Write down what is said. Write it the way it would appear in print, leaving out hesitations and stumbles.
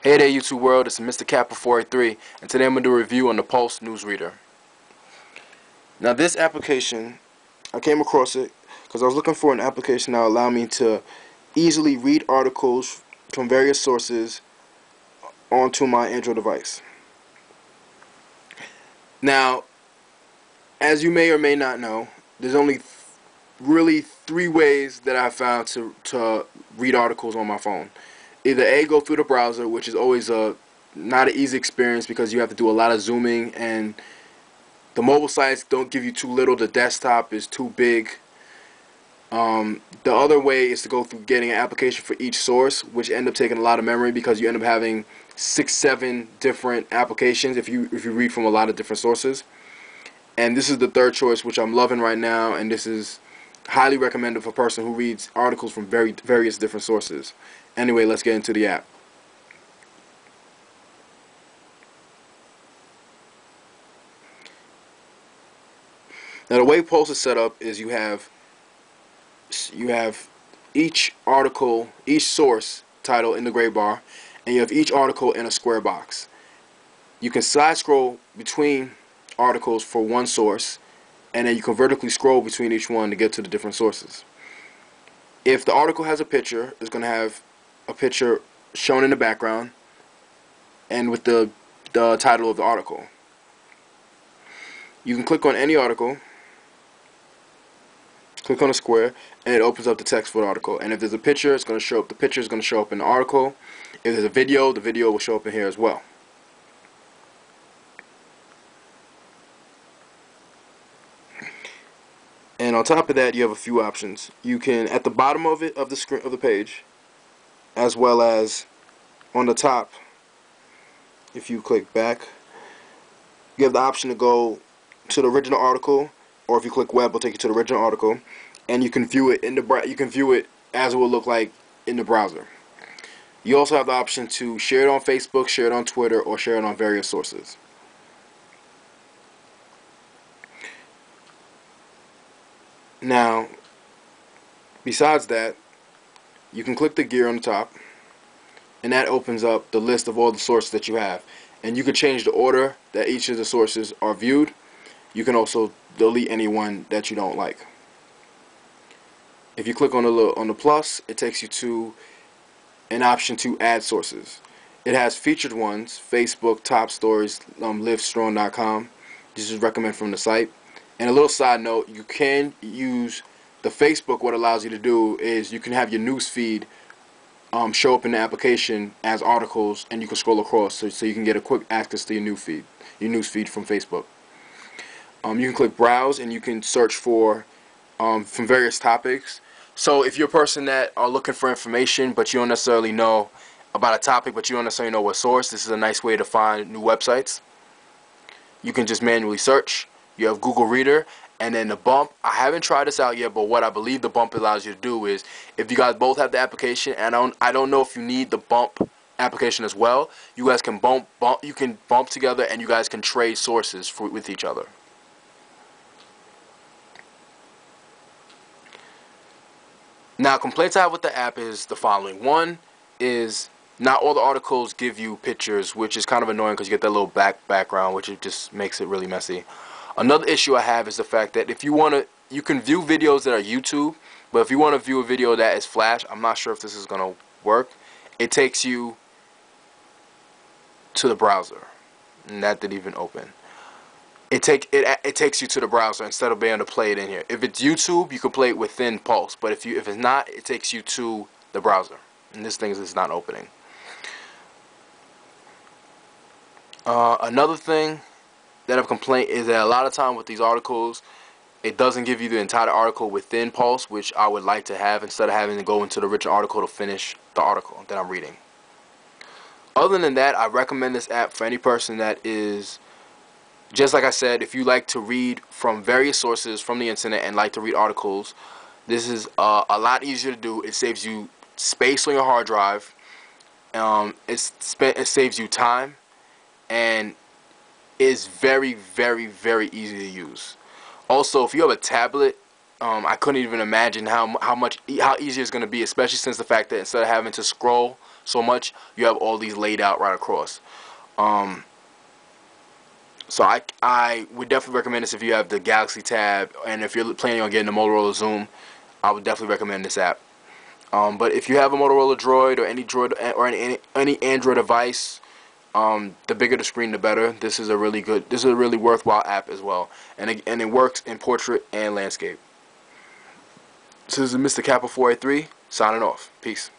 Hey there YouTube world, it's Mr. Kappa 483 and today I'm going to do a review on the Pulse Newsreader. Now this application, I came across it because I was looking for an application that would allow me to easily read articles from various sources onto my Android device. Now, as you may or may not know, there's only really three ways that I found to read articles on my phone. Either A, go through the browser, which is always not an easy experience because you have to do a lot of zooming and the mobile sites don't give you too little, the desktop is too big. The other way is to go through getting an application for each source, which end up taking a lot of memory because you end up having 6-7 different applications if you read from a lot of different sources. And this is the third choice, which I'm loving right now, and this is highly recommended for a person who reads articles from various different sources. Anyway, let's get into the app. Now the way Pulse is set up is you have each article, each source title in the gray bar, and you have each article in a square box. You can side scroll between articles for one source, and then you can vertically scroll between each one to get to the different sources. If the article has a picture, it's going to have a picture shown in the background and with the title of the article. You can click on any article, click on a square, and it opens up the text for the article. And if there's a picture, it's going to show up. The picture is going to show up in the article. If there's a video, the video will show up in here as well. And on top of that, you have a few options. You can, at the bottom of it, of the screen, of the page, as well as on the top, if you click back, you have the option to go to the original article, or if you click web, it'll take you to the original article, and you can view it in the you can view it as it will look like in the browser. You also have the option to share it on Facebook, share it on Twitter, or share it on various sources. Now, besides that, you can click the gear on the top, and that opens up the list of all the sources that you have. And you can change the order that each of the sources are viewed. You can also delete anyone that you don't like. If you click on the plus, it takes you to an option to add sources. It has featured ones: Facebook, top stories, livestrong.com. This is recommended from the site. And a little side note, you can use the Facebook. What it allows you to do is you can have your news feed show up in the application as articles, and you can scroll across so you can get a quick access to your news feed from Facebook. You can click browse, and you can search for from various topics. So if you're a person that are looking for information but you don't necessarily know about a topic, but you don't necessarily know what source, this is a nice way to find new websites. You can just manually search. You have Google Reader, and then the bump. I haven't tried this out yet, but what I believe the bump allows you to do is, if you guys both have the application, and I don't know if you need the bump application as well, you guys can bump together, and you guys can trade sources with each other. Now, complaints I have with the app is the following. One is not all the articles give you pictures, which is kind of annoying because you get that little background, which it just makes it really messy. Another issue I have is the fact that if you want to, you can view videos that are YouTube, but if you want to view a video that is Flash, I'm not sure if this is going to work. It takes you to the browser, and that didn't even open. It takes you to the browser instead of being able to play it in here. If it's YouTube, you can play it within Pulse, but if it's not, it takes you to the browser, and this thing is not opening. Another thing that I've complained is that a lot of time with these articles, it doesn't give you the entire article within Pulse, which I would like to have instead of having to go into the original article to finish the article that I'm reading. Other than that, I recommend this app for any person that is, just like I said, if you like to read from various sources from the internet and like to read articles, this is a lot easier to do. It saves you space on your hard drive. It saves you time, and is very, very, very easy to use. Also, if you have a tablet, I couldn't even imagine how easy it's going to be, especially since the fact that instead of having to scroll so much, you have all these laid out right across. So I would definitely recommend this if you have the Galaxy Tab, and if you're planning on getting the Motorola Zoom, I would definitely recommend this app. But if you have a Motorola Droid or any Droid or any Android device, the bigger the screen, the better. This is a really worthwhile app as well, and it works in portrait and landscape. This is Mr. Kappa 483 signing off. Peace.